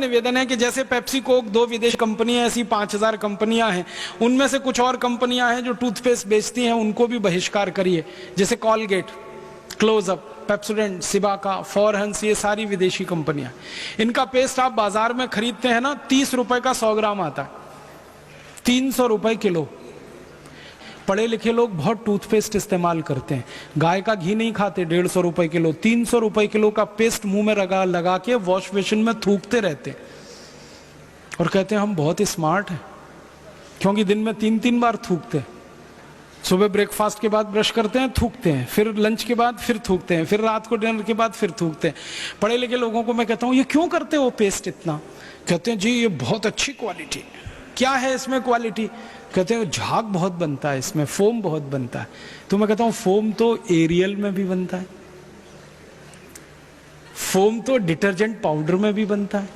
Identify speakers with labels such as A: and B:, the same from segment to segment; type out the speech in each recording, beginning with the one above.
A: निवेदन है कि जैसे पेप्सी कोक 2 विदेशी कंपनियां, ऐसी 5000 कंपनियां हैं, उनमें से कुछ और कंपनियां हैं जो टूथपेस्ट बेचती हैं, उनको भी बहिष्कार करिए। जैसे Colgate, Closeup, Pepsodent, Cibaca, Forhans, ये सारी विदेशी कंपनियां। इनका पेस्ट आप बाजार में खरीदते हैं ना, 30 रुपए का 100 ग्राम आता है, 300 रुपए किलो। पढ़े लिखे लोग बहुत टूथपेस्ट इस्तेमाल करते हैं, गाय का घी नहीं खाते, 150 रुपए किलो, 300 रुपए किलो का पेस्ट मुंह में लगा के वॉश बेसिन में थूकते रहते हैं और कहते हैं हम बहुत स्मार्ट हैं, क्योंकि दिन में 3-3 बार थूकते हैं। सुबह ब्रेकफास्ट के बाद ब्रश करते हैं, थूकते हैं, फिर लंच के बाद फिर थूकते हैं, फिर रात को डिनर के बाद फिर थूकते हैं। पढ़े लिखे लोगों को मैं कहता हूं ये क्यों करते हो पेस्ट इतना? कहते हैं जी ये बहुत अच्छी क्वालिटी है। क्या है इसमें क्वालिटी? कहते हैं झाग बहुत बनता है इसमें, फोम बहुत बनता है। तो मैं कहता हूं फोम तो एरियल में भी बनता है, फोम तो डिटर्जेंट पाउडर में भी बनता है,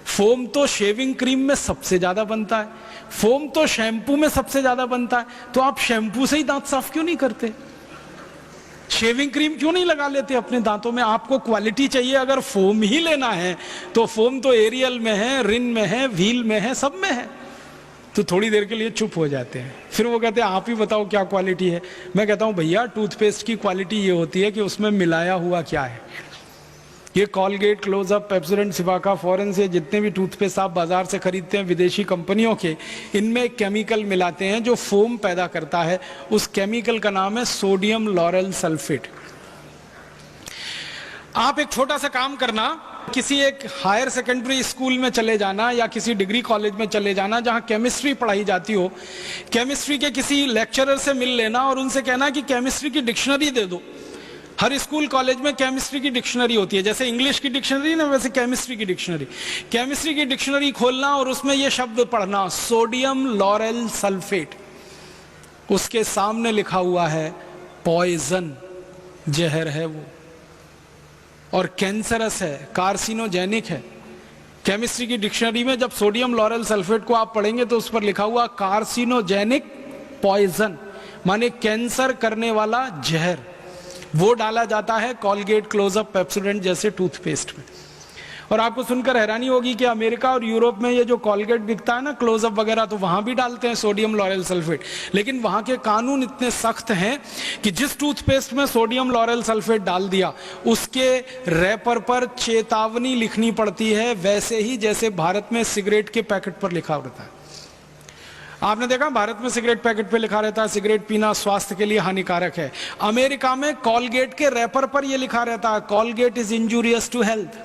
A: फोम तो शेविंग क्रीम में सबसे ज्यादा बनता है, फोम तो शैम्पू में सबसे ज्यादा बनता है। तो आप शैम्पू से ही दांत साफ क्यों नहीं करते? शेविंग क्रीम क्यों नहीं लगा लेते अपने दांतों में? आपको क्वालिटी चाहिए, अगर फोम ही लेना है तो फोम तो एरियल में है, रिन में है, व्हील में है, सब में है। तो थोड़ी देर के लिए चुप हो जाते हैं, फिर वो कहते हैं आप ही बताओ क्या क्वालिटी है। मैं कहता हूं भैया टूथपेस्ट की क्वालिटी ये होती है कि उसमें मिलाया हुआ क्या है। ये कॉलगेट, क्लोजअप, पेप्सोडेंट, सिबाका, फॉरेंस, ये जितने भी टूथपेस्ट आप बाजार से खरीदते हैं विदेशी कंपनियों के, इनमें एक केमिकल मिलाते हैं जो फोम पैदा करता है। उस केमिकल का नाम है सोडियम लॉरेल सल्फेट। आप एक छोटा सा काम करना, किसी एक हायर सेकेंडरी स्कूल में चले जाना या किसी डिग्री कॉलेज में चले जाना जहां केमिस्ट्री पढ़ाई जाती हो, केमिस्ट्री के किसी लेक्चरर से मिल लेना और उनसे कहना कि केमिस्ट्री की डिक्शनरी दे दो। हर स्कूल कॉलेज में केमिस्ट्री की डिक्शनरी होती है, जैसे इंग्लिश की डिक्शनरी ना, वैसे केमिस्ट्री की डिक्शनरी। केमिस्ट्री की डिक्शनरी खोलना और उसमें यह शब्द पढ़ना, सोडियम लॉरेल सल्फेट। उसके सामने लिखा हुआ है पॉइजन, जहर है वो, और कैंसरस है, कार्सिनोजेनिक है। केमिस्ट्री की डिक्शनरी में जब सोडियम लॉरेल सल्फेट को आप पढ़ेंगे तो उस पर लिखा हुआ कार्सिनोजेनिक पॉइजन, माने कैंसर करने वाला जहर, वो डाला जाता है कॉलगेट, क्लोजअप, पेप्सोडेंट जैसे टूथपेस्ट में। और आपको सुनकर हैरानी होगी कि अमेरिका और यूरोप में ये जो कॉलगेट बिकता है ना, क्लोजअप वगैरह, तो वहां भी डालते हैं सोडियम लॉरेल सल्फेट। लेकिन वहां के कानून इतने सख्त हैं कि जिस टूथपेस्ट में सोडियम लॉरेल सल्फेट डाल दिया उसके रैपर पर चेतावनी लिखनी पड़ती है, वैसे ही जैसे भारत में सिगरेट के पैकेट पर लिखा रहता है। आपने देखा भारत में सिगरेट पैकेट पे लिखा रहता है सिगरेट पीना स्वास्थ्य के लिए हानिकारक है। अमेरिका में कॉलगेट के रैपर पर यह लिखा रहता है Colgate is injurious to health.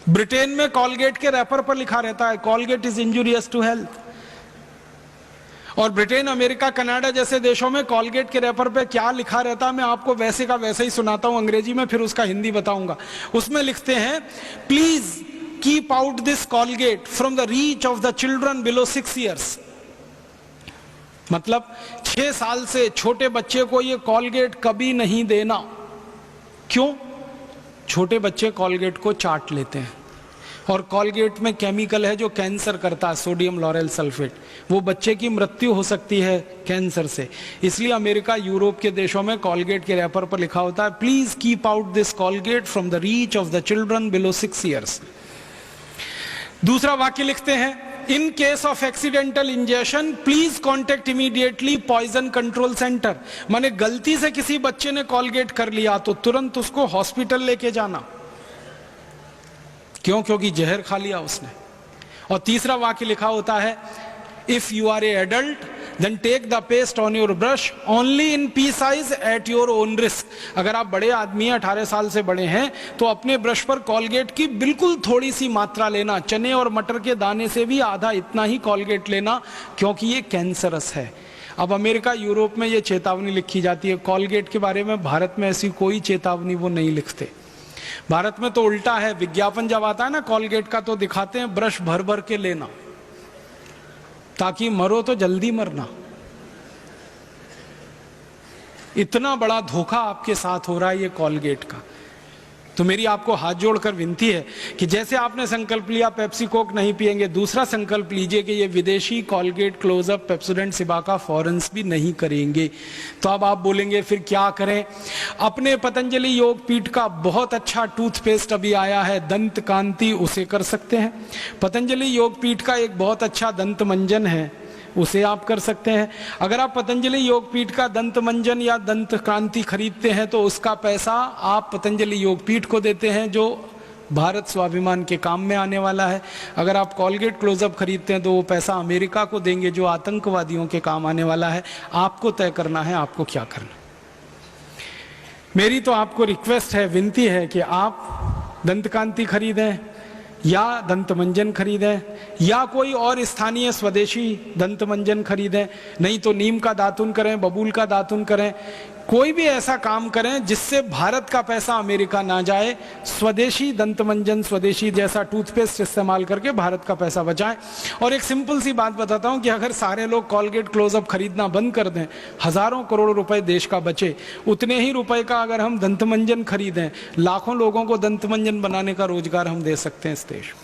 A: Britain में कॉलगेट के रैपर पर लिखा रहता है Colgate is injurious to health. और ब्रिटेन, अमेरिका, कनाडा जैसे देशों में कॉलगेट के रैपर पे क्या लिखा रहता है मैं आपको वैसे का वैसे ही सुनाता हूं अंग्रेजी में, फिर उसका हिंदी बताऊंगा। उसमें लिखते हैं please keep out this Colgate from the reach of the children below 6 years। मतलब 6 साल से छोटे बच्चे को ये कॉलगेट कभी नहीं देना। क्यों? छोटे बच्चे कॉलगेट को चाट लेते हैं और कॉलगेट में केमिकल है जो कैंसर करता है, सोडियम लॉरेल सल्फेट। वो बच्चे की मृत्यु हो सकती है कैंसर से। इसलिए अमेरिका, यूरोप के देशों में कॉलगेट के रैपर पर लिखा होता है please keep out this Colgate from the reach of the children below 6 years। दूसरा वाक्य लिखते हैं in case of accidental injection please contact immediately poison control centre. माने गलती से किसी बच्चे ने कॉलगेट कर लिया तो तुरंत उसको हॉस्पिटल लेके जाना। क्यों? क्योंकि जहर खा लिया उसने। और तीसरा वाक्य लिखा होता है if you are a adult then take the paste on your brush only in pea size at your own risk. अगर आप बड़े आदमी हैं, 18 साल से बड़े हैं, तो अपने ब्रश पर कॉलगेट की बिल्कुल थोड़ी सी मात्रा लेना। चने और मटर के दाने से भी आधा इतना ही कॉलगेट लेना, क्योंकि ये कैंसरस है। अब अमेरिका, यूरोप में ये चेतावनी लिखी जाती है। कॉलगेट के बारे में भारत में ऐसी कोई चेतावनी वो नहीं लिखते। भारत में तो उल्टा है, विज्ञापन जब आता है ना कॉलगेट का तो दिखाते हैं ब्रश भर भर के लेना, ताकि मरो तो जल्दी मरना। इतना बड़ा धोखा आपके साथ हो रहा है ये कॉलगेट का। तो मेरी आपको हाथ जोड़कर विनती है कि जैसे आपने संकल्प लिया पेप्सी कोक नहीं पिएंगे, दूसरा संकल्प लीजिए कि ये विदेशी कोलगेट, क्लोजअप, पेप्सोडेंट, सिबाका फॉरेंस भी नहीं करेंगे। तो अब आप बोलेंगे फिर क्या करें? अपने पतंजलि योग पीठ का बहुत अच्छा टूथपेस्ट अभी आया है, दंत कांति, उसे कर सकते हैं। पतंजलि योग पीठ का एक बहुत अच्छा दंत मंजन है, उसे आप कर सकते हैं। अगर आप पतंजलि योगपीठ का दंत मंजन या दंत क्रांति खरीदते हैं तो उसका पैसा आप पतंजलि योगपीठ को देते हैं, जो भारत स्वाभिमान के काम में आने वाला है। अगर आप कोलगेट क्लोजअप खरीदते हैं तो वो पैसा अमेरिका को देंगे, जो आतंकवादियों के काम आने वाला है। आपको तय करना है आपको क्या करना। मेरी तो आपको रिक्वेस्ट है, विनती है कि आप दंत कांति खरीदें या दंत मंजन खरीदें या कोई और स्थानीय स्वदेशी दंत मंजन खरीदें, नहीं तो नीम का दातुन करें, बबूल का दातुन करें, कोई भी ऐसा काम करें जिससे भारत का पैसा अमेरिका ना जाए। स्वदेशी दंत मंजन, स्वदेशी जैसा टूथपेस्ट इस्तेमाल करके भारत का पैसा बचाएं। और एक सिंपल सी बात बताता हूं कि अगर सारे लोग कोलगेट क्लोजअप खरीदना बंद कर दें, हजारों करोड़ रुपए देश का बचे। उतने ही रुपए का अगर हम दंत मंजन खरीदें, लाखों लोगों को दंत मंजन बनाने का रोजगार हम दे सकते हैं इस देश।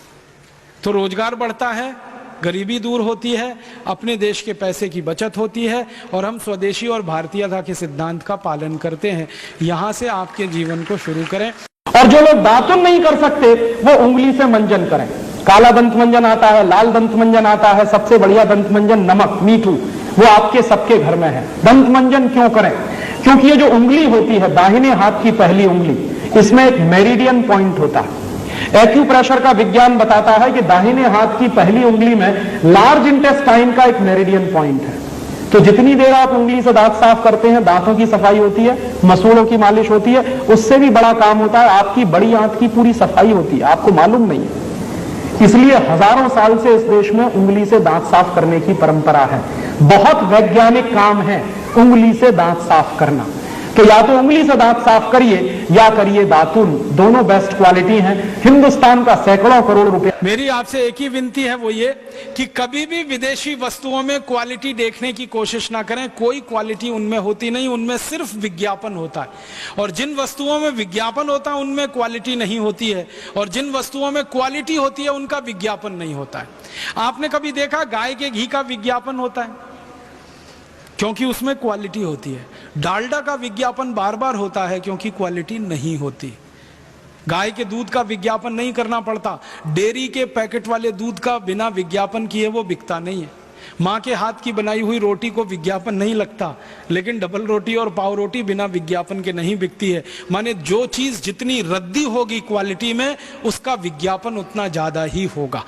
A: तो रोजगार बढ़ता है, गरीबी दूर होती है, अपने देश के पैसे की बचत होती है और हम स्वदेशी और भारतीयता के सिद्धांत का पालन करते हैं। यहां से आपके जीवन को शुरू करें।
B: और जो लोग दातुन नहीं कर सकते वो उंगली से मंजन करें। काला दंत मंजन आता है, लाल दंत मंजन आता है, सबसे बढ़िया दंत मंजन नमक मीठू, वो आपके सबके घर में है। दंत मंजन क्यों करें? क्योंकि ये जो उंगली होती है, दाहिने हाथ की पहली उंगली, इसमें एक मेरिडियन पॉइंट होता है। एक्यूप्रेशर का विज्ञान बताता है कि दाहिने हाथ की पहली उंगली में लार्ज इंटेस्टाइन का एक मेरिडियन पॉइंट है। तो जितनी देर आप उंगली से दांत साफ करते हैं, दांतों की सफाई होती है, मसूड़ों की मालिश होती है, उससे भी बड़ा काम होता है, आपकी बड़ी आंत की पूरी सफाई होती है, आपको मालूम नहीं है। इसलिए हजारों साल से इस देश में उंगली से दांत साफ करने की परंपरा है। बहुत वैज्ञानिक काम है उंगली से दांत साफ करना। तो या तो उंगली से दांत साफ करिए या करिए दातुन, दोनों बेस्ट क्वालिटी हैं। हिंदुस्तान का सैकड़ों करोड़ रुपए।
A: मेरी आपसे एक ही विनती है, वो ये कि कभी भी विदेशी वस्तुओं में क्वालिटी देखने की कोशिश ना करें। कोई क्वालिटी उनमें होती नहीं, उनमें सिर्फ विज्ञापन होता है। और जिन वस्तुओं में विज्ञापन होता है उनमें क्वालिटी नहीं होती है, और जिन वस्तुओं में क्वालिटी होती है उनका विज्ञापन नहीं होता है। आपने कभी देखा गाय के घी का विज्ञापन होता है? क्योंकि उसमें क्वालिटी होती है। डालडा का विज्ञापन बार बार होता है क्योंकि क्वालिटी नहीं होती। गाय के दूध का विज्ञापन नहीं करना पड़ता। डेयरी के पैकेट वाले दूध का बिना विज्ञापन किए वो बिकता नहीं है। माँ के हाथ की बनाई हुई रोटी को विज्ञापन नहीं लगता, लेकिन डबल रोटी और पाव रोटी बिना विज्ञापन के नहीं बिकती है। माने जो चीज जितनी रद्दी होगी क्वालिटी में, उसका विज्ञापन उतना ज्यादा ही होगा।